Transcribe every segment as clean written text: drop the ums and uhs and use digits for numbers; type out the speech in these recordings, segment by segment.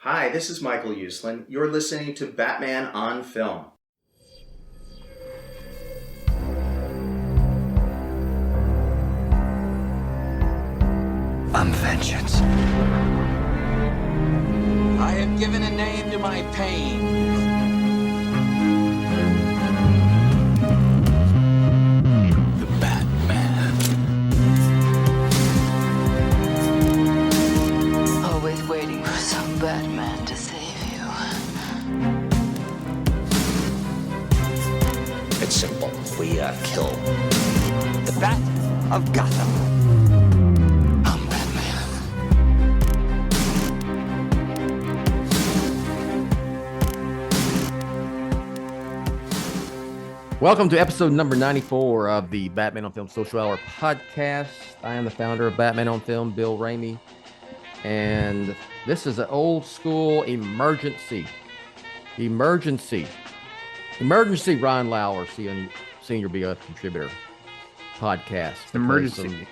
Hi, this is Michael Uslan. You're listening to Batman on Film. I'm vengeance. I have given a name to my pain. The Batman. Always waiting for some Batman to save you. It's simple. We kill the Bat of Gotham. I'm Batman. Welcome to episode number 94 of the Batman on Film Social Hour podcast. I am the founder of Batman on Film, Bill Ramey, and this is an old school emergency, Ron Lauer, senior BOF contributor podcast. Emergency.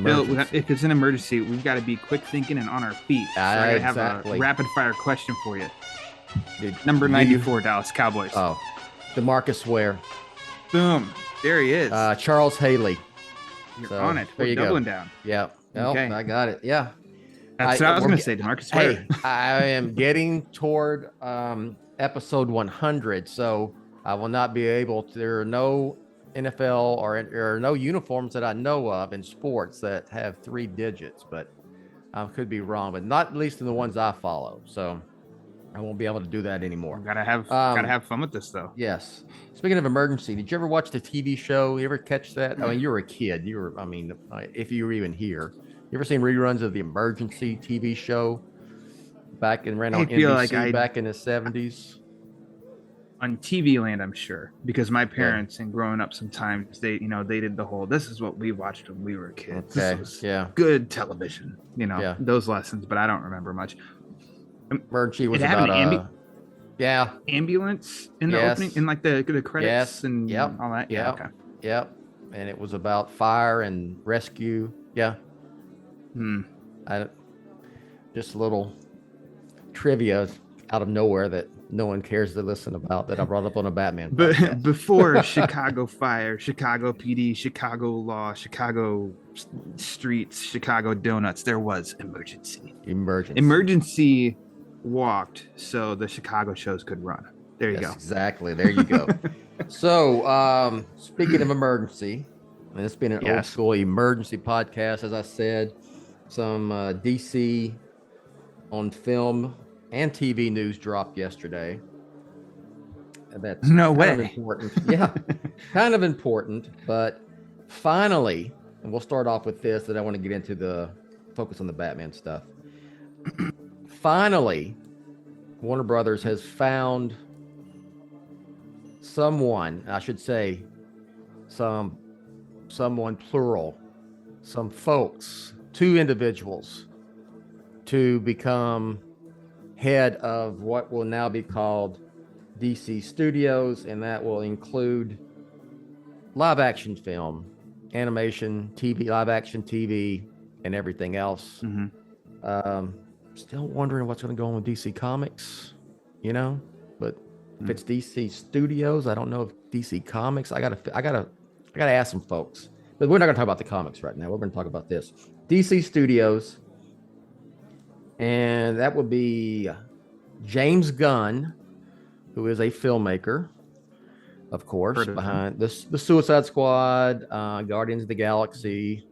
Bill, if it's an emergency, we've got to be quick thinking and on our feet. So I have a rapid fire question for you. Number 94, Dallas Cowboys. Oh, DeMarcus Ware. Boom. There he is. Charles Haley. You're on it. We're doubling down. Yeah. Okay. I got it. Yeah. That's what I was going to say, DeMarcus Ware. Hey, I am getting toward episode 100, so I will not be able to. There are no NFL or there are no uniforms that I know of in sports that have 3 digits, but I could be wrong, but not at least in the ones I follow. So I won't be able to do that anymore. Gotta have fun with this, though. Yes. Speaking of emergency, did you ever watch the TV show? You ever catch that? I mean, you were a kid. If you were even here, you ever seen reruns of the Emergency TV show back and ran on NBC back in the 70s? On TV land, I'm sure, because my parents and growing up, sometimes they did the whole. This is what we watched when we were kids. Okay. This was good television. Those lessons, but I don't remember much. Emergency was it had about ambulance in the opening, in like the credits and all that. Yeah. Okay. Yep. And it was about fire and rescue. Yeah. Just a little trivia out of nowhere that no one cares to listen about that I brought up on a Batman podcast. But before Chicago Fire, Chicago PD, Chicago Law, Chicago Streets, Chicago Donuts, there was Emergency. Emergency walked so the Chicago shows could run. There you go. Exactly. There you go. So, speaking of emergency, and it's been an old school emergency podcast, as I said, some DC on film and TV news dropped yesterday. That's no way. Important. Yeah, kind of important, but finally, and we'll start off with this, that I want to get into the focus on the Batman stuff. Finally, Warner Brothers has found someone, I should say, someone plural, some folks, 2 individuals to become head of what will now be called DC Studios, and that will include live action film, animation, TV, live action TV, and everything else. Still wondering what's going to go on with DC Comics, but if it's DC Studios, I don't know if DC Comics. I gotta ask some folks, but we're not going to talk about the comics right now. We're going to talk about this DC Studios, and that would be James Gunn, who is a filmmaker, of course, behind the Suicide Squad, Guardians of the Galaxy,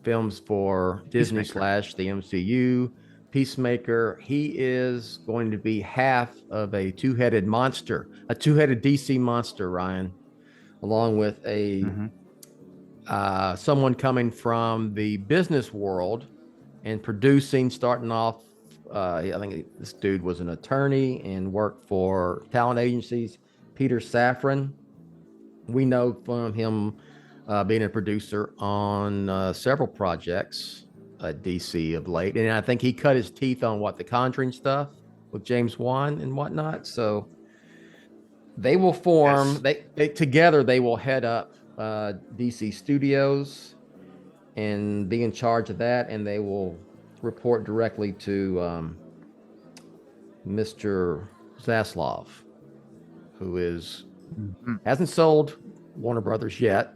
films for Disney / the MCU. Peacemaker. He is going to be half of a 2-headed monster, a 2-headed DC monster, Ryan, along with a someone coming from the business world and producing, starting off. I think this dude was an attorney and worked for talent agencies. Peter Safran. We know from him being a producer on several projects at DC of late, and I think he cut his teeth on the Conjuring stuff with James Wan and whatnot. So they will form. They together they will head up DC Studios and be in charge of that, and they will report directly to Mr. Zaslav, who hasn't sold Warner Brothers yet.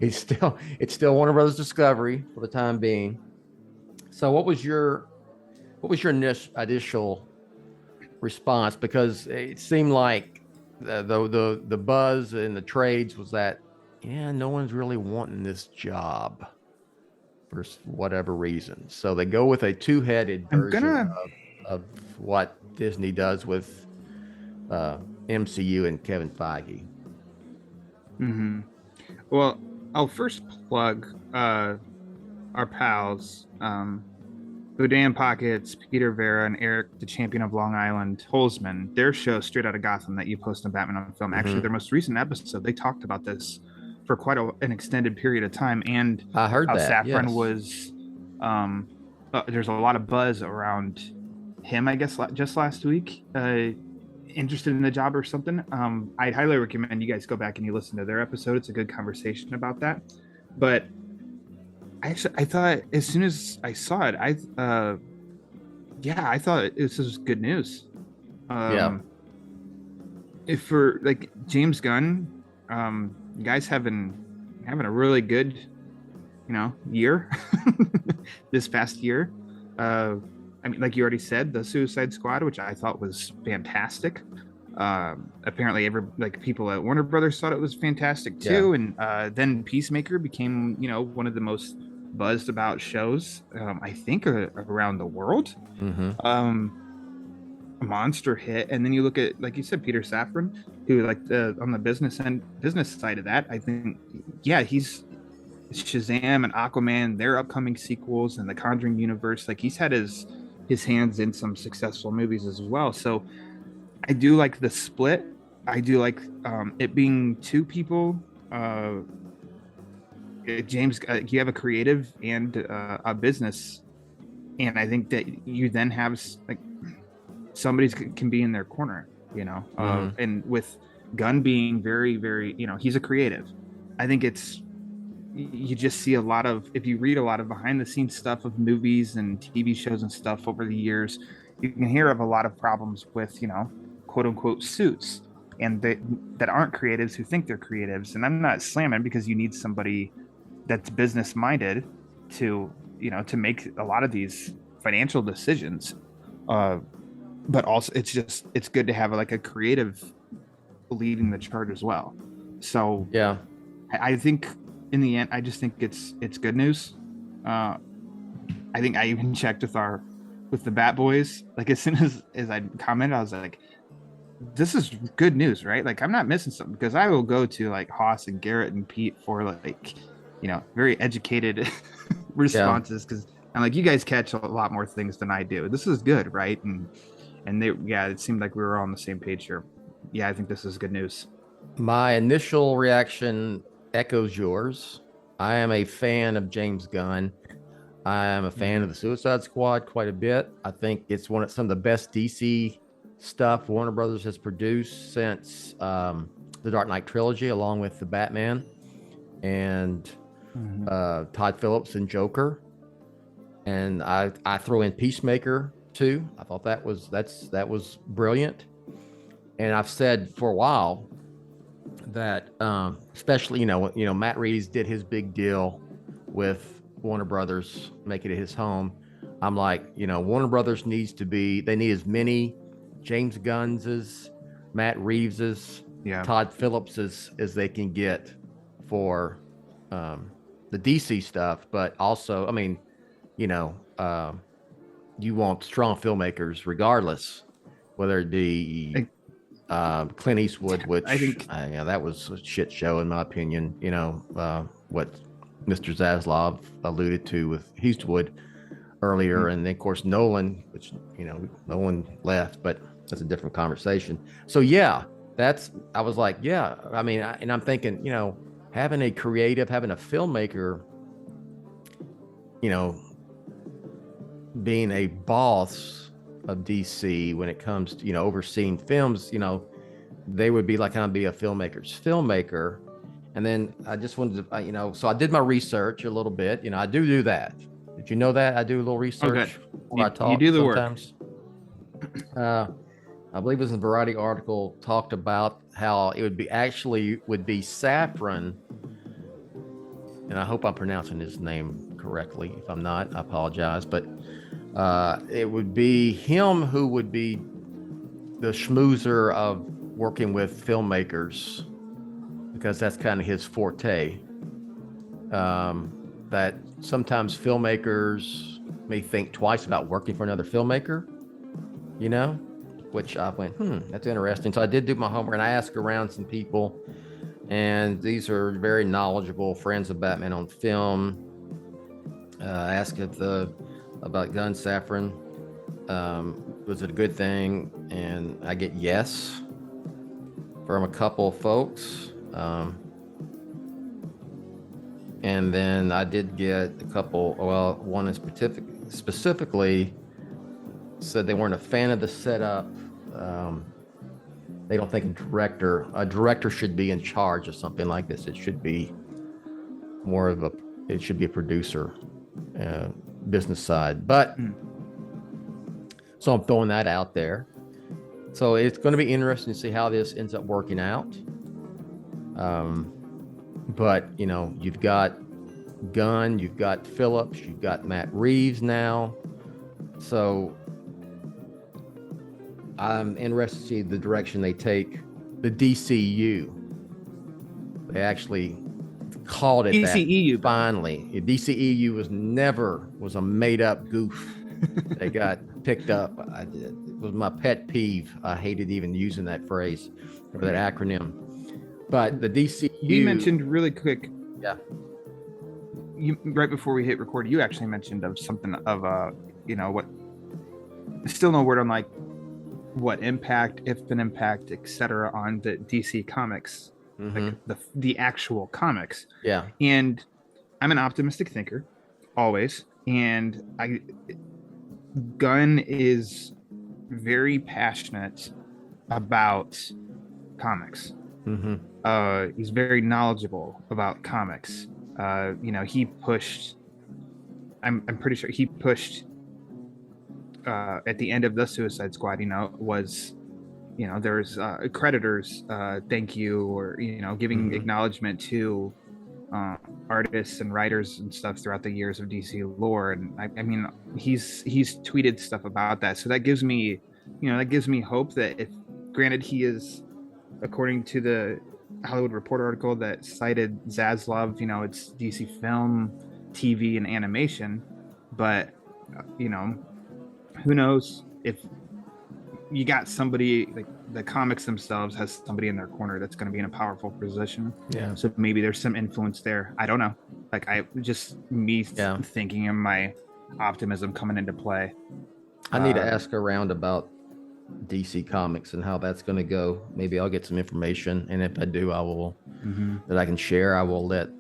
It's still Warner Brothers Discovery for the time being. So what was your initial response? Because it seemed like the buzz in the trades was that, yeah, no one's really wanting this job for whatever reason. So they go with a two-headed version of what Disney does with MCU and Kevin Feige. Mm-hmm. Well, I'll first plug our pals, Boudin Pockets, Peter Vera, and Eric, the champion of Long Island, Holzman. Their show, Straight Outta Gotham, that you post on Batman on Film. Actually, their most recent episode, they talked about this for quite an extended period of time. And I heard how that Safran was, there's a lot of buzz around him, I guess, just last week. Interested in the job or something. I'd highly recommend you guys go back and you listen to their episode. It's a good conversation about that. But I thought as soon as I saw it, I thought this was good news. If for like James Gunn, you guys having a really good, year this past year. I mean, like you already said, the Suicide Squad, which I thought was fantastic. Apparently, people at Warner Brothers thought it was fantastic too. Yeah. And then Peacemaker became, one of the most buzzed about shows, I think, around the world. Mm-hmm. A monster hit, and then you look at, like you said, Peter Safran, who on the business side of that, I think, he's Shazam and Aquaman, their upcoming sequels, and the Conjuring universe. Like, he's had his hands in some successful movies as well. So I do like the split. I do like it being two people. James, you have a creative and a business, and I think that you then have somebody can be in their corner, and with Gunn being very, very, he's a creative. I think you just see if you read a lot of behind the scenes stuff of movies and TV shows and stuff over the years, you can hear of a lot of problems with, quote unquote suits, and that aren't creatives who think they're creatives. And I'm not slamming, because you need somebody that's business minded to make a lot of these financial decisions. But also it's good to have a creative leading the charge as well. So yeah, I think in the end, I just think it's good news. I think I even checked with the Bat Boys. Like, as soon as I commented, I was like, this is good news, right? Like, I'm not missing something, because I will go to Haas and Garrett and Pete for very educated responses, because I'm like, you guys catch a lot more things than I do. This is good, right? And it seemed like we were all on the same page here. Yeah, I think this is good news. My initial reaction echoes yours. I am a fan of James Gunn. I am a fan of the Suicide Squad quite a bit. I think it's some of the best DC stuff Warner Brothers has produced since the Dark Knight trilogy, along with the Batman and Todd Phillips and Joker. And I throw in Peacemaker too. I thought that was brilliant. And I've said for a while that especially Matt Reeves did his big deal with Warner Brothers, making it his home. I'm like, Warner Brothers they need as many James Gunn's, Matt Reeves's, Todd Phillips's as they can get for the DC stuff. But also, I mean, you want strong filmmakers regardless, whether it be Clint Eastwood, which I think that was a shit show in my opinion. What Mr. Zaslav alluded to with Eastwood earlier, and then of course Nolan, which Nolan left, but that's a different conversation. So I was like, I mean, and I'm thinking, having a filmmaker, being a boss of DC when it comes to overseeing films, they would be like, kind of be a filmmaker's filmmaker. And then I just wanted to so I did my research a little bit. I do that, Did you know that? I do a little research before I talk. You do the sometimes. I believe it was a Variety article talked about how it would be Safran, and I hope I'm pronouncing his name correctly. If I'm not, I apologize. But it would be him who would be the schmoozer of working with filmmakers, because that's kind of his forte. That sometimes filmmakers may think twice about working for another filmmaker, you know, which I went, that's interesting. So I did do my homework and I asked around some people, and these are very knowledgeable friends of Batman on film. I asked about Gunn Safran. Was it a good thing? And I get yes from a couple of folks. And then I did get a couple, one is specifically said they weren't a fan of the setup. They don't think a director should be in charge of something like this. It should be it should be a producer, business side. But so I'm throwing that out there. So it's going to be interesting to see how this ends up working out. But, you know, you've got Gunn, you've got Phillips, you've got Matt Reeves now. So I'm interested to see the direction they take the DCU. They actually called it DCEU. That finally. DCEU was a made-up goof. They got picked up. It was my pet peeve. I hated even using that phrase or that acronym. But the DCU. You mentioned really quick. Yeah. You right before we hit record, you actually mentioned of something of what. Still no word on like what impact, if an impact, etc. on the DC comics, like the actual comics. Yeah. And I'm an optimistic thinker, always, and Gunn is very passionate about comics. He's very knowledgeable about comics. He pushed. I'm pretty sure he pushed at the end of the Suicide Squad. There's creditors. Thank you, or giving acknowledgement to artists and writers and stuff throughout the years of DC lore. And I mean, he's tweeted stuff about that. So that gives me, hope that if, granted, he is, according to the Hollywood Reporter article that cited Zaslav, it's DC film, TV, and animation, but who knows if you got somebody like the comics themselves has somebody in their corner that's going to be in a powerful position. Yeah. So maybe there's some influence there. I don't know. Like thinking of my optimism coming into play. I need to ask around about DC Comics and how that's going to go. Maybe I'll get some information, and if I do, I will that I can share. I will let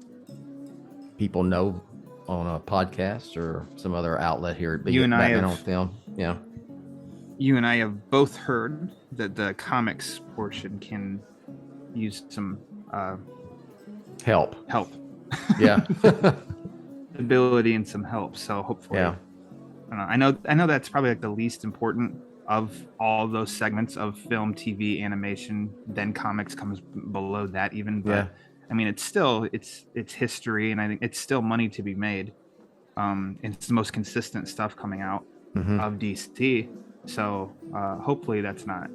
people know on a podcast or some other outlet here at Batman on Film. Yeah. You and I have both heard that the comics portion can use some help. Yeah. Ability and some help. So hopefully, yeah. I know that's probably like the least important of all those segments of film, TV, animation. Then comics comes below that even. But yeah. I mean, it's history, and I think it's still money to be made. And it's the most consistent stuff coming out of DC. So hopefully it's not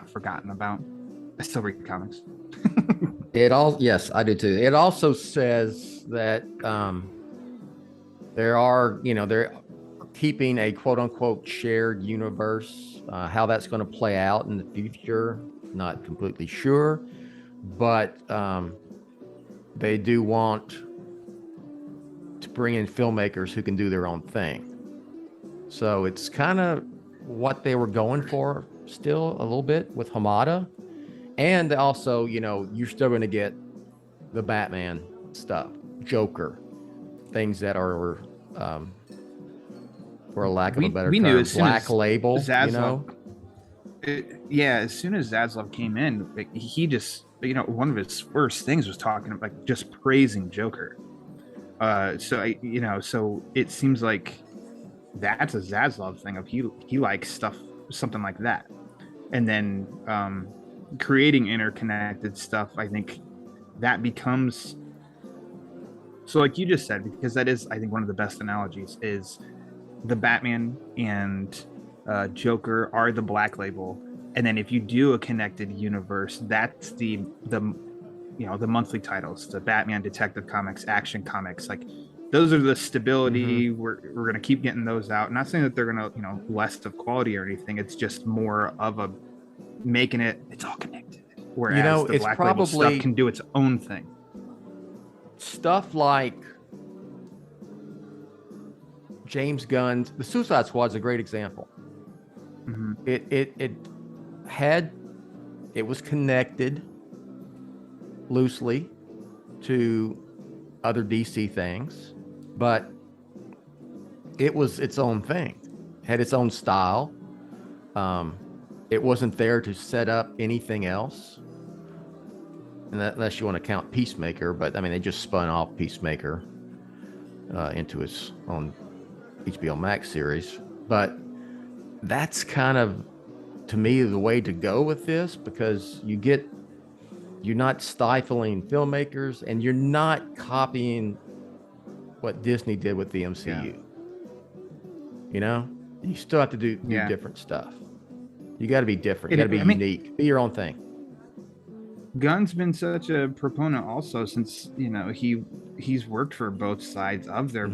forgotten about. I still read comics. Yes, I do too. It also says that they're keeping a quote unquote shared universe. How that's going to play out in the future, not completely sure, but they do want to bring in filmmakers who can do their own thing. So it's kind of what they were going for still a little bit with Hamada. And also, you're still going to get the Batman stuff, Joker, things that are, for a lack of a better term, Black Label, Zaslav, as soon as Zaslav came in, he just, one of his first things was talking about, just praising Joker. So it seems like that's a Zaslav thing of he likes stuff, something like that. And then creating interconnected stuff, I think that becomes, so like you just said, because that is, I think, one of the best analogies is the Batman and Joker are the black label, and then if you do a connected universe, that's the monthly titles, the Batman, Detective Comics, Action Comics, like those are the stability. We're gonna keep getting those out. Not saying that they're gonna less of quality or anything. It's just more of a making it's all connected. Whereas the it's black probably label stuff can do its own thing. Stuff like James Gunn's The Suicide Squad is a great example. It was connected loosely to other DC things, but it was its own thing, had its own style. It wasn't there to set up anything else, and unless you want to count Peacemaker, but I mean they just spun off Peacemaker into its own HBO Max series. But that's kind of, to me, the way to go with this, because you're not stifling filmmakers and you're not copying what Disney did with the MCU. You still have to do different stuff. You got to be different. You got to be unique. Be your own thing. Gunn's been such a proponent also since he's worked for both sides of their.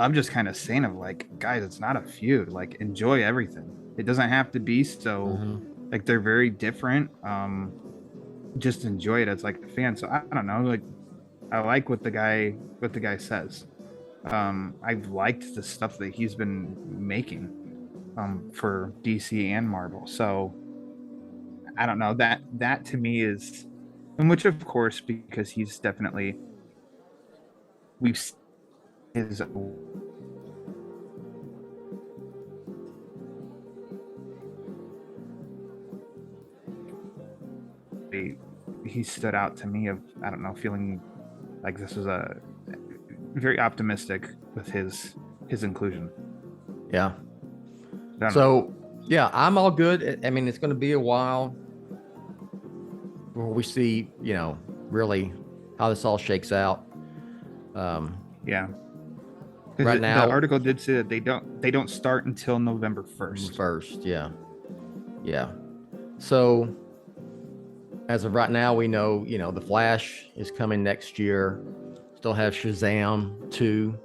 I'm just kind of saying of like, guys, it's not a feud. Like, enjoy everything. It doesn't have to be so. Like, they're very different. Just enjoy it as like a fan. So I don't know. Like, I like what the guy says. I've liked the stuff that he's been making for DC and Marvel. So I don't know, that to me is, and which of course, because he's definitely, we've seen his he stood out to me of, I don't know, feeling like this was a very optimistic with his inclusion. Yeah. So yeah, I'm all good. I mean, it's going to be a while before we see, really how this all shakes out. Yeah. Right now, the article did say that they don't start until November 1st. Yeah. So as of right now, we know, The Flash is coming next year. Still have Shazam 2.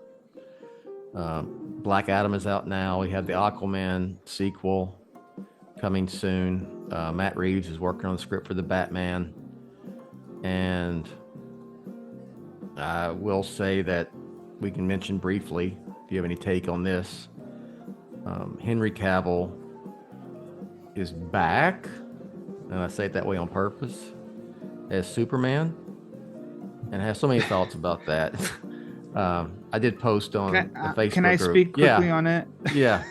Black Adam is out now. We have the Aquaman sequel coming soon. Matt Reeves is working on the script for the Batman. And I will say that we can mention briefly, if you have any take on this, Henry Cavill is back, and I say it that way on purpose, as Superman, and I have so many thoughts about that. I did post on the Facebook group. Can I speak quickly on it? Yeah.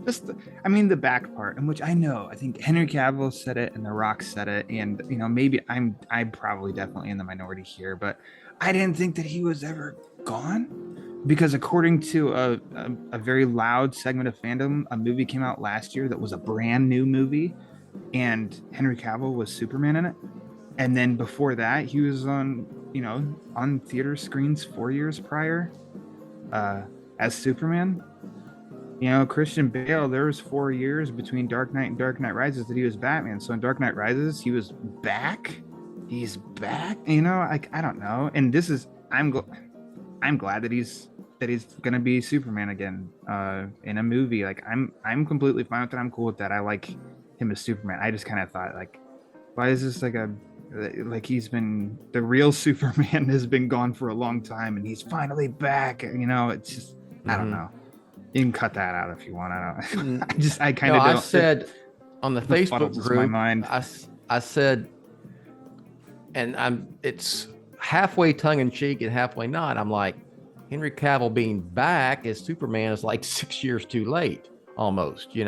The back part, in which I think Henry Cavill said it and The Rock said it, and maybe I'm probably definitely in the minority here, but I didn't think that he was ever gone, because according to a very loud segment of fandom, a movie came out last year that was a brand new movie, and Henry Cavill was Superman in it. And then before that, he was on theater screens 4 years prior as Superman. Christian Bale, there was 4 years between Dark Knight and Dark Knight Rises that he was Batman. So in Dark Knight Rises, he was back. He's back. I don't know. And this is, I'm glad that he's gonna be Superman again in a movie. Like, I'm completely fine with that. I'm cool with that. I like him as Superman. I just kind of thought, like, why is this like he's been, the real Superman has been gone for a long time and he's finally back. It's just, I don't know. You can cut that out if you want. I kind of don't. I said on the Facebook group, my mind. I said, and it's halfway tongue in cheek and halfway not. I'm like, Henry Cavill being back as Superman is like 6 years too late, almost. I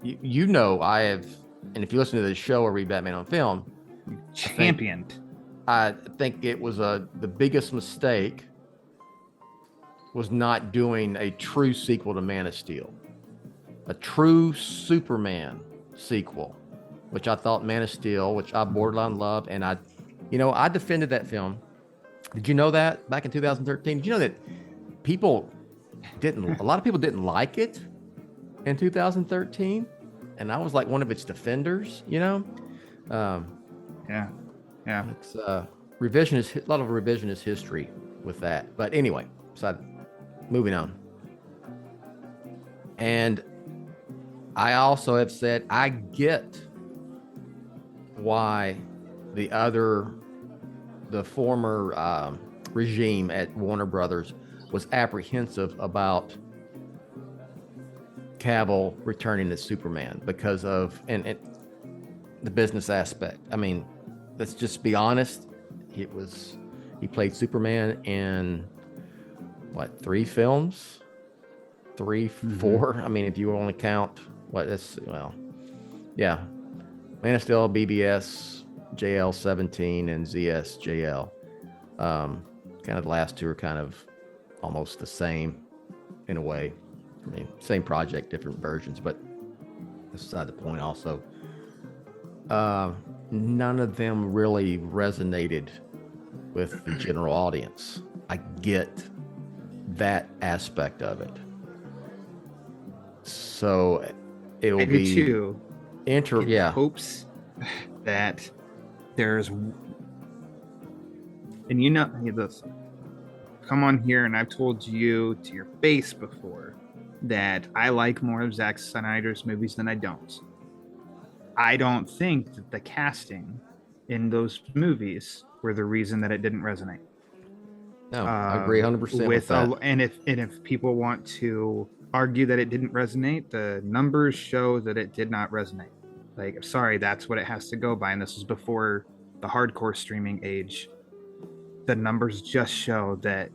have, and if you listen to the show or read Batman on Film, championed I think it was the biggest mistake was not doing a true sequel to Man of Steel, a true Superman sequel, which I thought Man of Steel, which I borderline loved, and I defended that film. Did you know that back in 2013? Did you know that a lot of people didn't like it in 2013, and I was like one of its defenders. Yeah. It's a lot of revisionist history with that. But anyway, so moving on. And I also have said I get why the former regime at Warner Brothers was apprehensive about Cavill returning as Superman because of and the business aspect. I mean, let's just be honest. He played Superman in what, 3 films? 3, 4? I mean, if you only count Man of Steel, BBS, JL-17, and ZSJL. Kind of the last 2 are kind of almost the same in a way. I mean, same project, different versions, but that's beside the point also. None of them really resonated with the general audience. I get that aspect of it. So it will be too. Hopes that there's, and hey, listen, come on here, and I've told you to your face before that I like more of Zack Snyder's movies than I don't. I don't think that the casting in those movies were the reason that it didn't resonate. No, I agree 100% with that. And if people want to argue that it didn't resonate, the numbers show that it did not resonate. Like, sorry, that's what it has to go by. And this was before the hardcore streaming age. The numbers just show that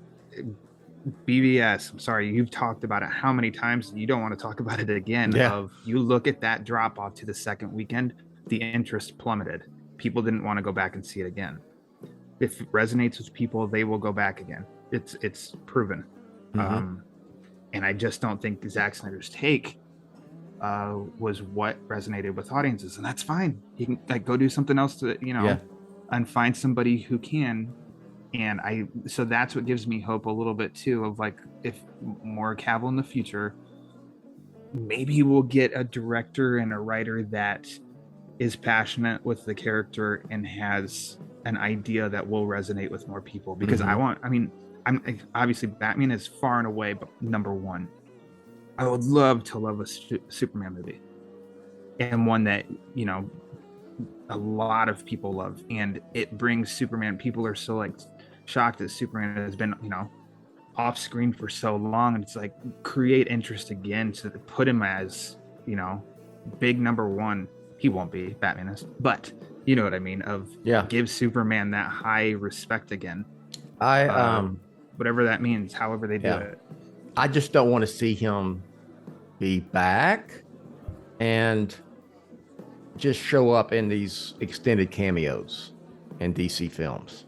BBS, I'm sorry, you've talked about it how many times, you don't want to talk about it again. Yeah. You look at that drop off to the second weekend, the interest plummeted. People didn't want to go back and see it again. If it resonates with people, they will go back again. It's proven. And I just don't think Zack Snyder's take was what resonated with audiences, and that's fine. You can go do something else and find somebody who can. And so that's what gives me hope a little bit too, of if more Cavill in the future, maybe we'll get a director and a writer that is passionate with the character and has an idea that will resonate with more people. Because I'm obviously Batman is far and away number one. I would love to love a Superman movie, and one that a lot of people love, and it brings Superman. People are so shocked that Superman has been off screen for so long, and it's create interest again to put him as big number one. He won't be, Batman is, but you know what I mean, give Superman that high respect again. Whatever that means, however they do it. I just don't want to see him be back and just show up in these extended cameos in DC films.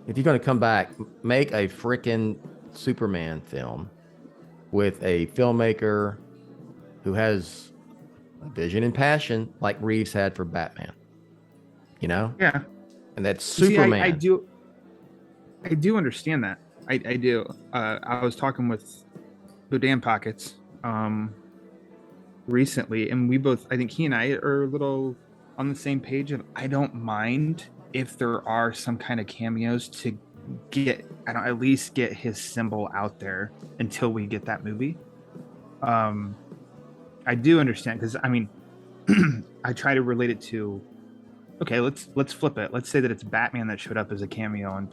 If you're going to come back, make a freaking Superman film with a filmmaker who has a vision and passion like Reeves had for Batman. Yeah. And that's Superman. See, I do understand that. I do. I was talking with Boudin Pockets recently, and we both, I think he and I are a little on the same page of I don't mind if there are some kind of cameos to at least get his symbol out there until we get that movie. I do understand, because I try to relate it to, okay, let's flip it. Let's say that it's Batman that showed up as a cameo in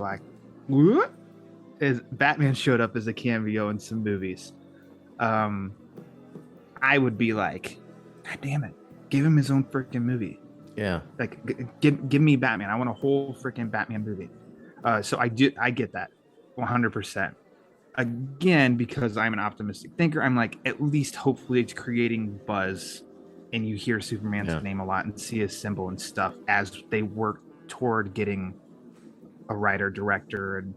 Batman showed up as a cameo in some movies. I would be like, God damn it, give him his own freaking movie. Yeah. Give me Batman. I want a whole freaking Batman movie. So I get that 100%. Again, because I'm an optimistic thinker, I'm at least hopefully it's creating buzz, and you hear Superman's name a lot and see his symbol and stuff as they work toward getting a writer director and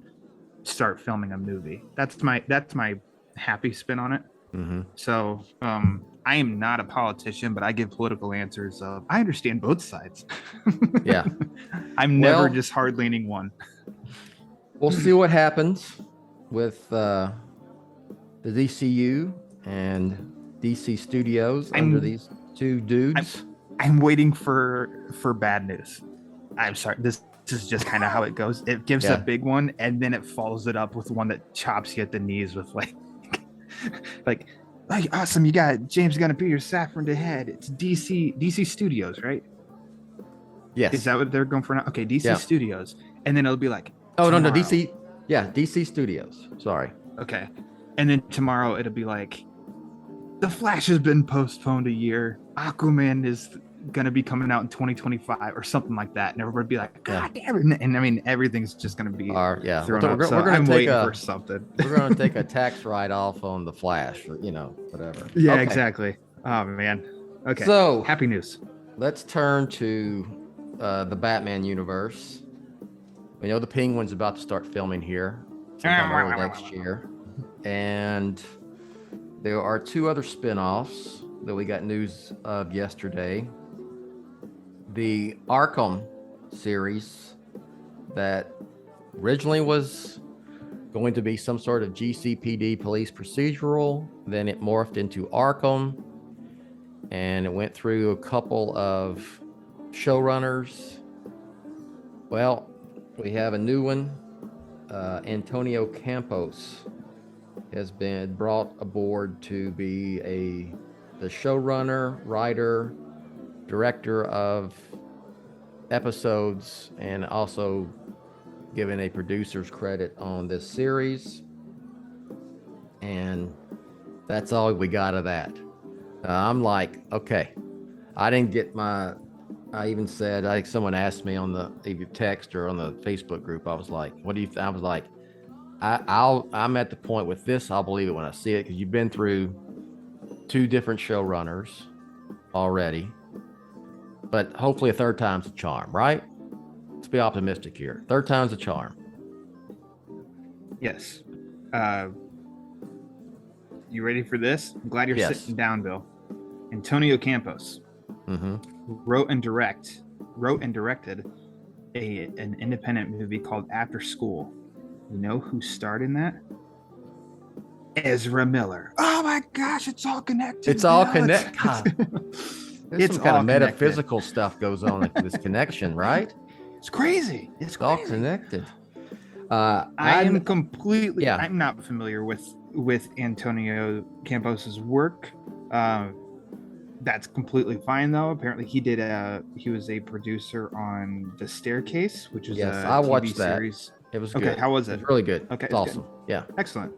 start filming a movie. That's my happy spin on it. Mm-hmm. So I am not a politician, but I give political answers. I understand both sides. Yeah. I'm never just hard leaning one. We'll see what happens with the DCU and DC Studios under these two dudes. I'm waiting for bad news. I'm sorry. This is just kind of how it goes. It gives a big one, and then it follows it up with one that chops you at the knees with like awesome. You got James Gunn and Peter Safran to head. It's DC Studios, right? Yes. Is that what they're going for now? Okay, DC Studios, and then it'll be like. Oh tomorrow. No, DC. Yeah, DC Studios. Sorry. Okay, and then tomorrow it'll be like, The Flash has been postponed a year. Aquaman is gonna be coming out in 2025 or something like that, and everybody be like, God damn it! And I mean, everything's just gonna be thrown up. So I'm waiting for something. We're gonna take a tax write-off on The Flash, or whatever. Yeah, exactly. Oh man. Okay. So happy news. Let's turn to the Batman universe. We know the Penguin's about to start filming here sometime early next year, and there are 2 other spin-offs that we got news of yesterday. The Arkham series that originally was going to be some sort of GCPD police procedural, then it morphed into Arkham, and it went through a couple of showrunners. Well, we have a new one. Antonio Campos has been brought aboard to be the showrunner, writer, director of episodes, and also given a producer's credit on this series. And that's all we got of that. I'm like, okay, I didn't get I even said, I think someone asked me on the either text or on the Facebook group, I was like, what do you I was like, I'm at the point with this, I'll believe it when I see it, because you've been through 2 different showrunners already, but hopefully a 3rd time's a charm, right? Let's be optimistic here. 3rd time's a charm. Yes. You ready for this? I'm glad you're sitting down, Bill. Antonio Campos wrote and directed an independent movie called After School. You know who starred in that? Ezra Miller. Oh my gosh, it's all connected. It's all connected. There's some kind of metaphysical stuff goes on with this connection, right? It's crazy. It's all connected. I'm not familiar with Antonio Campos's work. That's completely fine though. Apparently he was a producer on The Staircase, which is I watched that series. It was good. Okay, how was it? It was really good. Okay, it's awesome. Good. Yeah, excellent.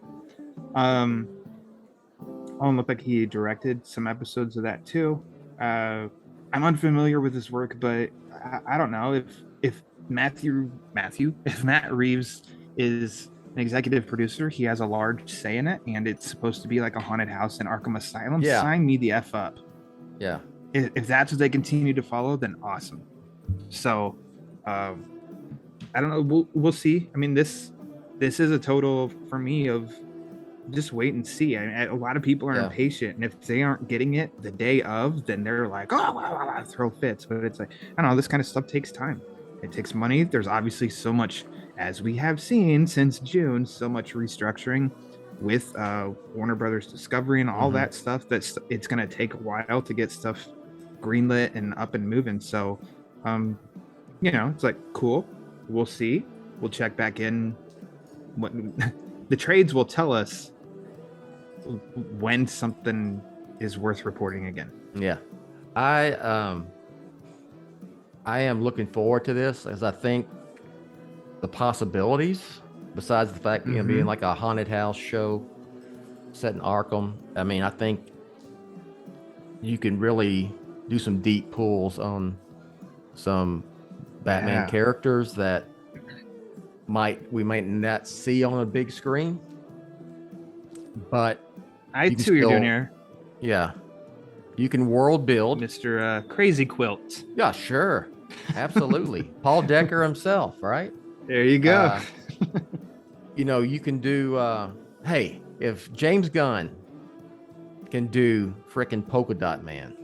Looked like he directed some episodes of that too. I'm unfamiliar with his work, but I don't know if Matt Reeves is an executive producer. He has a large say in it, and it's supposed to be like a haunted house in Arkham Asylum. Yeah. Sign me the F up. Yeah. If that's what they continue to follow, then awesome. So, I don't know. We'll see. I mean, this is a total for me of just wait and see. A lot of people are impatient, and if they aren't getting it the day of, then they're like, oh, throw fits. But it's like, I don't know. This kind of stuff takes time. It takes money. There's obviously so much, as we have seen since June, so much restructuring with Warner Brothers Discovery and all that stuff. It's going to take a while to get stuff greenlit and up and moving. So, it's like, cool. We'll see. We'll check back in. What the trades will tell us when something is worth reporting again. Yeah. I am looking forward to this, as I think the possibilities, besides the fact being like a haunted house show set in Arkham, I mean, I think you can really do some deep pulls on some Batman characters that we might not see on a big screen, but I see what you're doing here. Yeah, you can world build, Mr. Crazy Quilt. Yeah, sure, absolutely. Paul Decker himself, right? There you go. You can do. Hey, if James Gunn can do frickin' Polka Dot Man,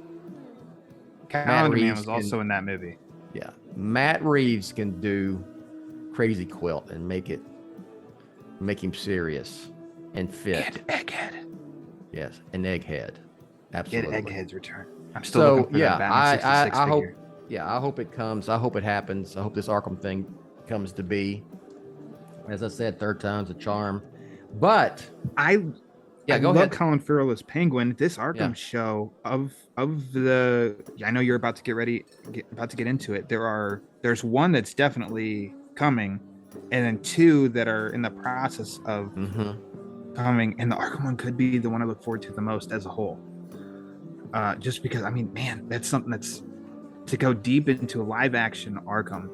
Calendar Man was also in that movie. Yeah, Matt Reeves can do Crazy Quilt and make him serious and fit. And Egghead. Yes, an Egghead. Absolutely. Get Egghead's return. I'm still looking for that Batman 66 I hope. figure. Yeah, I hope it comes. I hope it happens. I hope this Arkham thing comes to be. As I said, third time's a charm. But I go love ahead. Colin Farrell as Penguin. This Arkham show of the, I know you're about to get into it. There's one that's definitely coming, and then two that are in the process of coming. And the Arkham one could be the one I look forward to the most as a whole. Just because, I mean, man, that's something that's to go deep into a live action Arkham.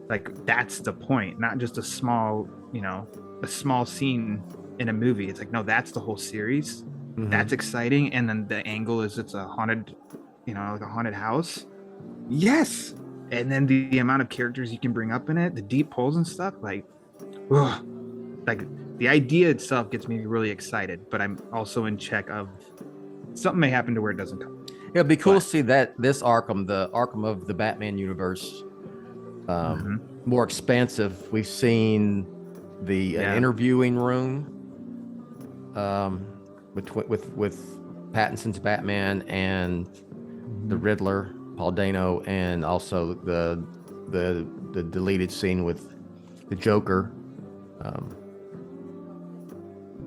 Like, that's the point, not just a small scene in a movie. It's like, no, that's the whole series. That's exciting. And then the angle is it's a haunted, like a haunted house. Yes. And then the amount of characters you can bring up in it, the deep pulls and stuff, like the idea itself gets me really excited, but I'm also in check of something may happen to where it doesn't come. Yeah, it'd be cool to see that this Arkham, the Arkham of the Batman universe, more expansive. We've seen the interviewing room with Pattinson's Batman and the Riddler, Paul Dano, and also the deleted scene with the Joker.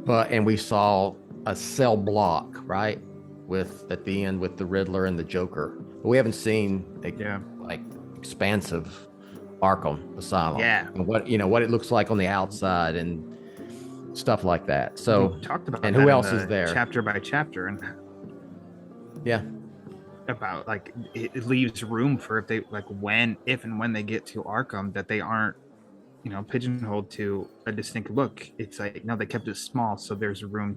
And we saw a cell block, right? At the end with the Riddler and the Joker. But we haven't seen like expansive Arkham Asylum. Yeah. And what it looks like on the outside and stuff like that. So we talked about and that who else in is there? Chapter by chapter, and about like it leaves room for if and when they get to Arkham, that they aren't pigeonholed to a distinct look. It's like, no, they kept it small, so there's room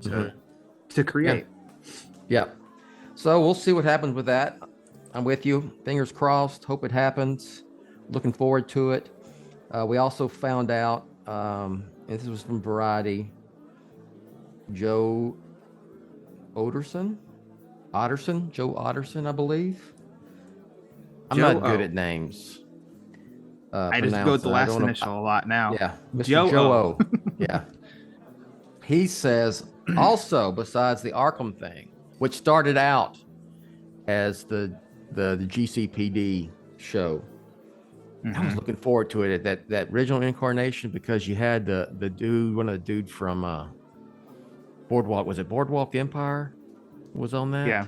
to create. Yeah. So we'll see what happens with that. I'm with you. Fingers crossed. Hope it happens. Looking forward to it. We also found out, and this was from Variety, Joe Otterson, I believe. I'm not good at names. I just go with the last initial a lot now. Yeah, Mr. Joe O. Yeah. He says also, besides the Arkham thing, which started out as the GCPD show, I was looking forward to it at that original incarnation, because you had one of the dudes from Boardwalk. Was it Boardwalk Empire? Was on that? Yeah.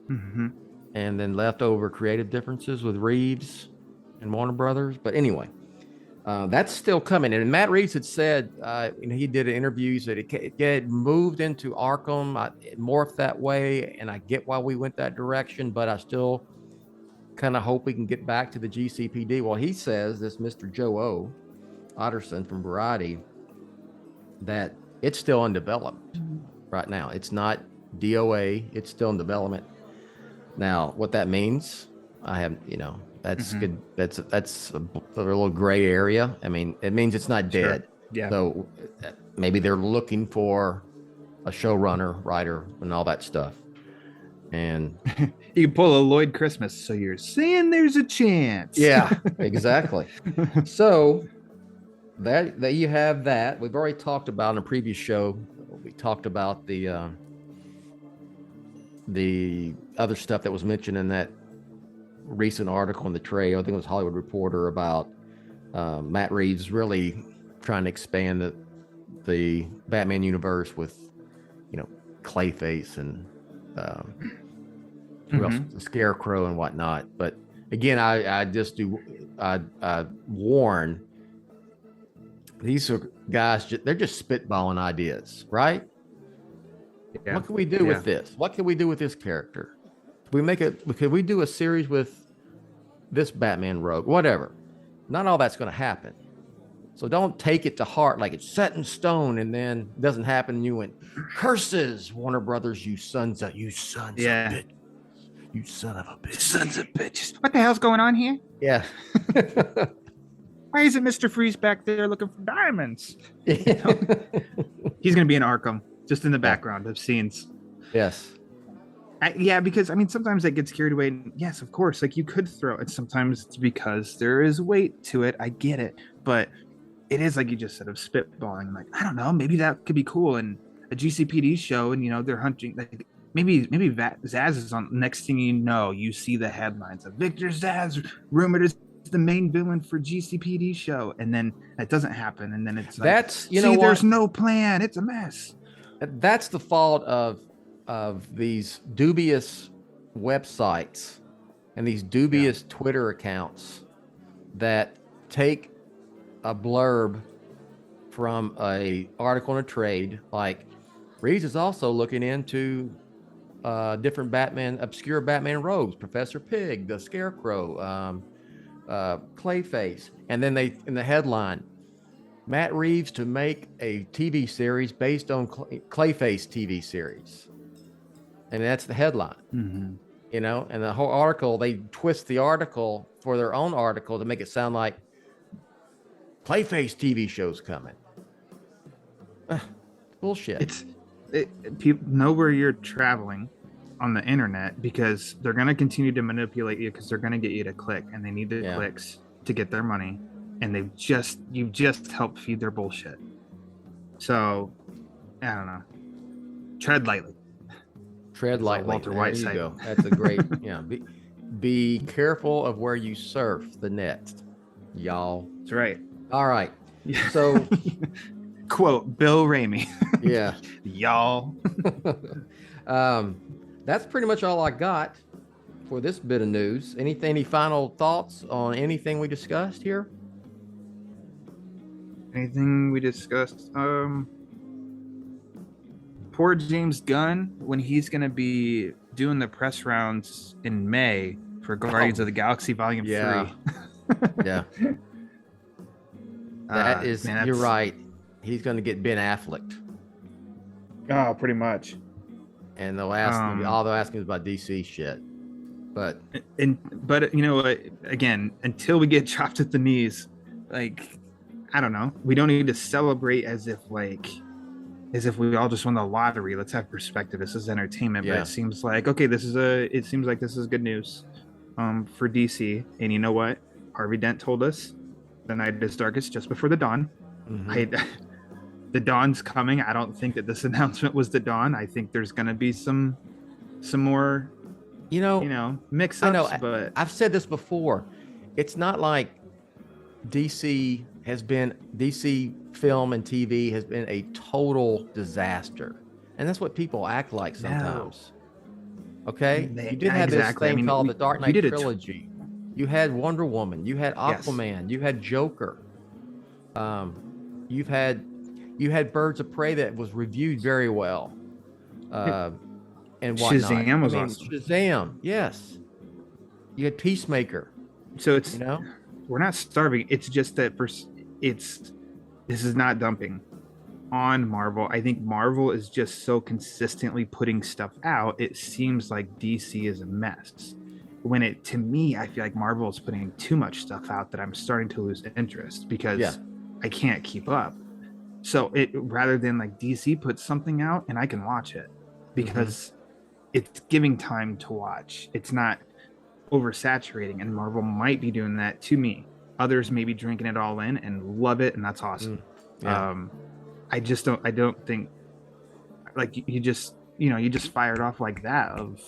And then leftover creative differences with Reeves and Warner Brothers. But anyway, that's still coming. And Matt Reeves had said, he did interviews that it moved into Arkham, it morphed that way, and I get why we went that direction, but I still kind of hope we can get back to the GCPD. Well, he says, this Mr. Joe O. Otterson from Variety, that it's still in development right now. It's not DOA, it's still in development. Now, what that means, I have, that's good. That's a little gray area. I mean, it means it's not dead. Sure. Yeah. So maybe they're looking for a showrunner, writer, and all that stuff. And you can pull a Lloyd Christmas, so you're saying there's a chance. Yeah, exactly. So that you have that. We've already talked about in a previous show. We talked about the other stuff that was mentioned in that recent article in the trade. I think it was Hollywood Reporter about Matt Reeves really trying to expand the Batman universe with, Clayface and who else? The Scarecrow and whatnot. But again, I warn, these are guys, they're just spitballing ideas, right? Yeah. What can we do with this? What can we do with this character? Could we do a series with this Batman rogue? Whatever. Not all that's going to happen. So don't take it to heart like it's set in stone and then it doesn't happen. And you went, curses, Warner Brothers, you sons of bitch. You son of a bitch. Sons of bitches. What the hell's going on here? Yeah. Why isn't Mr. Freeze back there looking for diamonds? He's gonna be in Arkham, just in the background of scenes. Yes. Yeah, because I mean, sometimes that gets carried away. And yes, of course, like you could throw it. Sometimes it's because there is weight to it. I get it, but it is like you just said of spitballing. Like, I don't know, maybe that could be cool. And a GCPD show, and they're hunting. Like maybe Zsasz is on. Next thing you know, you see the headlines of Victor Zsasz rumored as the main villain for GCPD show, and then that doesn't happen. And then it's like, there's no plan. It's a mess. That's the fault of these dubious websites and these dubious Twitter accounts that take a blurb from a article in a trade, like Reeves is also looking into different obscure Batman rogues, Professor Pig, the Scarecrow, Clayface, and then they in the headline, Matt Reeves to make a TV series based on Clayface TV series. And that's the headline, and the whole article, they twist the article for their own article to make it sound like Clayface TV show's coming. Bullshit. People know where you're traveling on the internet because they're going to continue to manipulate you because they're going to get you to click, and they need the clicks to get their money. And you've just helped feed their bullshit. So, I don't know. Tread lightly. Walter White said. Go. That's a great, be careful of where you surf the net, y'all. That's right. All right. So, quote, Bill Ramey. Yeah. Y'all. That's pretty much all I got for this bit of news. Any final thoughts on anything we discussed here? Anything we discussed? Poor James Gunn, when he's going to be doing the press rounds in May for Guardians of the Galaxy Volume 3. Yeah. That is, you're right. He's going to get Ben Affleck. Oh, pretty much. And they'll ask him, all they'll ask him is about DC shit. But again, until we get chopped at the knees, like, I don't know. We don't need to celebrate as if we all just won the lottery. Let's have perspective. This is entertainment, but it seems like this is good news for DC. And you know what? Harvey Dent told us the night is darkest just before the dawn. The dawn's coming. I don't think that this announcement was the dawn. I think there's going to be some more mix-ups. I know, but I've said this before. It's not like DC film and TV has been a total disaster, and that's what people act like sometimes. No. Okay, you did have this thing called the Dark Knight trilogy. You had Wonder Woman, you had Aquaman, you had Joker, you had Birds of Prey that was reviewed very well, and whatnot. Shazam was awesome. Shazam, yes. You had Peacemaker. So it's we're not starving. It's just that this is not dumping on Marvel. I think Marvel is just so consistently putting stuff out. It seems like DC is a mess. To me, I feel like Marvel is putting too much stuff out that I'm starting to lose interest because I can't keep up. So rather than like DC puts something out and I can watch it because it's giving time to watch. It's not oversaturating, and Marvel might be doing that to me. Others may be drinking it all in and love it, and that's awesome. I don't think like you just fired off like that of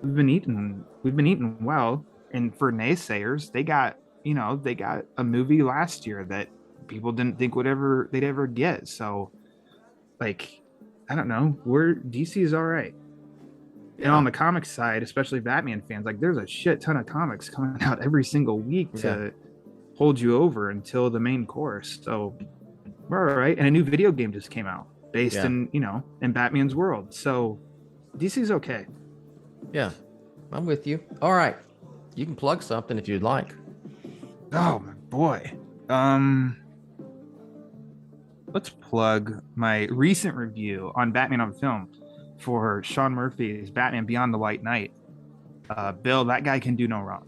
we've been eating well. And for naysayers, they got a movie last year that people didn't think they'd ever get. So like, I don't know, DC is all right. And on the comics side, especially Batman fans, like there's a shit ton of comics coming out every single week to hold you over until the main course. So we're all right. And a new video game just came out based in Batman's world. So DC's okay. Yeah, I'm with you. All right. You can plug something if you'd like. Oh boy. Let's plug my recent review on Batman on Film for Sean Murphy's Batman Beyond the White Knight. Bill, that guy can do no wrong.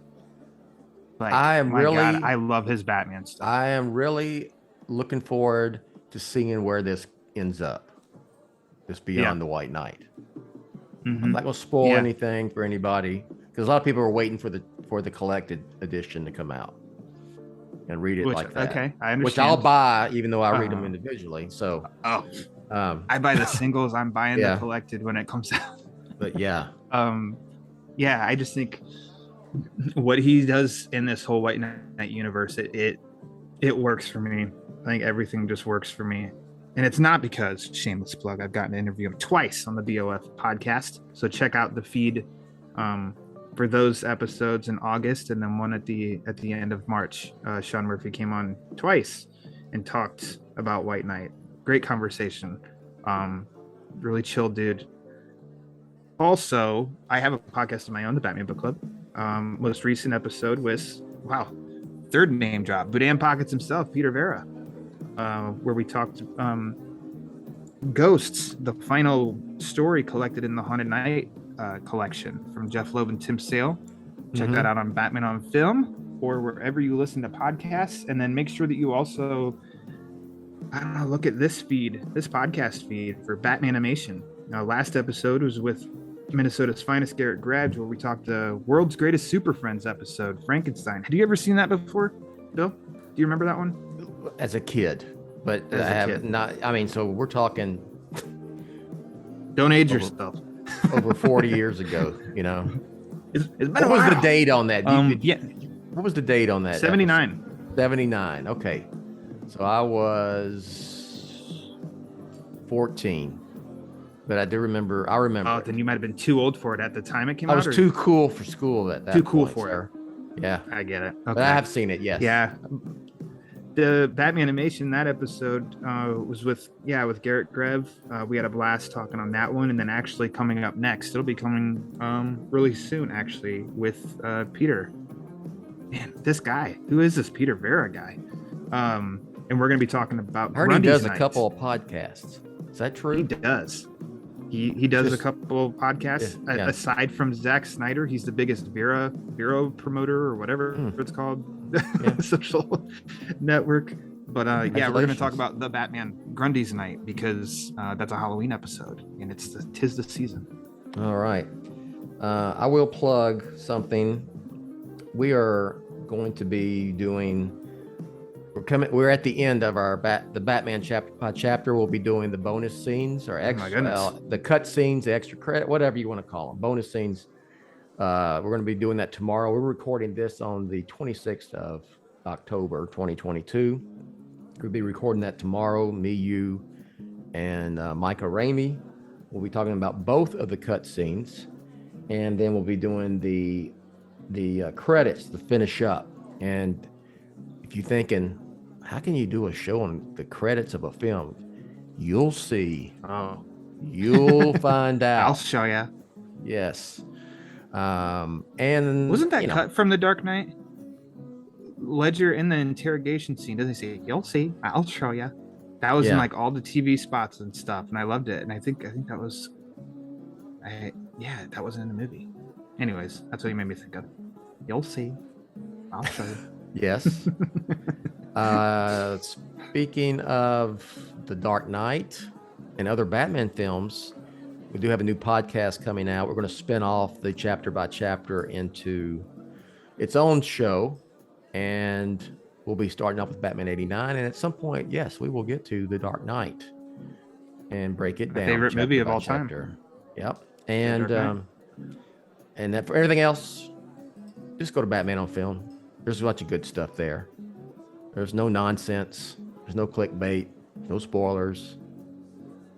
Like, I am my really, God, I love his Batman stuff. I am really looking forward to seeing where this ends up. This Beyond the White Knight. I'm not going to spoil anything for anybody because a lot of people are waiting for the collected edition to come out and read it like that. Okay, I understand. Which I'll buy, even though I read them individually. So, I buy the singles. I'm buying the collected when it comes out. But yeah, I just think what he does in this whole White Knight universe, it works for me. I think everything just works for me. And it's not because, shameless plug, I've gotten to interview him twice on the BOF podcast. So check out the feed for those episodes in August, and then one at the end of March. Sean Murphy came on twice and talked about White Knight. Great conversation. Really chill dude. Also, I have a podcast of my own, the Batman Book Club. Most recent episode was, third name drop, Boudin Pockets himself, Peter Vera, where we talked Ghosts, the final story collected in the Haunted Night collection from Jeff Loeb and Tim Sale. Check that out on Batman on Film or wherever you listen to podcasts. And then make sure that you also, look at this podcast feed for Batmanimation. Last episode was with Minnesota's finest Garrett Grabs, where we talked the World's Greatest Super Friends episode, Frankenstein. Have you ever seen that before, Bill? Do you remember that one? As a kid, but I have not. I mean, so we're talking. Don't age yourself. Over 40 years ago, you know. It's been what was the date on that? What was the date on that? 79. Episode? 79. Okay, so I was 14. But I remember. Oh, then you might have been too old for it at the time it came out. I was too cool for school at that Too cool point, for sir. it. Yeah. I get it. But I have seen it, yes. Yeah. The Batmanimation, that episode was with Garrett Grev. We had a blast talking on that one. And then actually coming up next, it'll be coming really soon, actually, with Peter. Man, this guy. Who is this Peter Vera guy? And we're going to be talking about I heard Grundy's he does Night. a couple of podcasts. Is that true? He does. He does a couple of podcasts. Yeah. Aside from Zack Snyder, he's the biggest Vero promoter or whatever it's called, social network. But we're going to talk about the Batman Grundy's Night because that's a Halloween episode and tis the season. All right. I will plug something. We are going to be doing. We're at the end of the Batman chapter. We'll be doing the bonus scenes or the cut scenes, the extra credit, whatever you want to call them, bonus scenes. We're going to be doing that tomorrow. We're recording this on the 26th of October, 2022. We'll be recording that tomorrow. Me, you, and Micah Ramey. We'll be talking about both of the cut scenes, and then we'll be doing the credits to finish up. And if you're thinking, how can you do a show on the credits of a film? You'll see. Oh, you'll find out. I'll show you. Yes. And wasn't that cut from The Dark Knight? Ledger in the interrogation scene, doesn't he say, "You'll see, I'll show you"? That was in like all the TV spots and stuff, and I loved it. And I think that was, that wasn't in the movie. Anyways, that's what you made me think of. You'll see, I'll show you. Yes. Speaking of The Dark Knight and other Batman films, we do have a new podcast coming out. We're going to spin off the chapter by chapter into its own show, and we'll be starting off with Batman 89. And at some point, yes, we will get to The Dark Knight and break it down. My favorite movie of all chapter. time. Yep. And that for everything else, just go to Batman on Film. There's a bunch of good stuff there. There's no nonsense. There's no clickbait. No spoilers.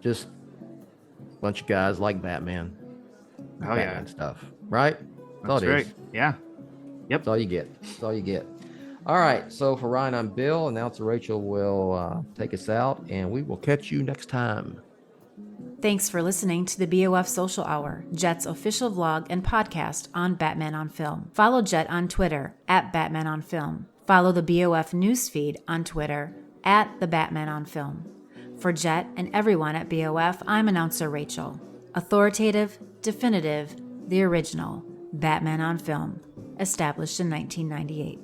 Just a bunch of guys like Batman. Batman stuff. Right? That's right. Yeah. Yep. That's all you get. That's all you get. All right. So for Ryan, I'm Bill. Announcer Rachel will take us out, and we will catch you next time. Thanks for listening to the BOF Social Hour, Jett's official vlog and podcast on Batman on Film. Follow Jett on Twitter @BatmanOnFilm. Follow the BOF newsfeed on Twitter @TheBatmanOnFilm. For Jett and everyone at BOF, I'm announcer Rachel. Authoritative, definitive, the original, Batman on Film, established in 1998.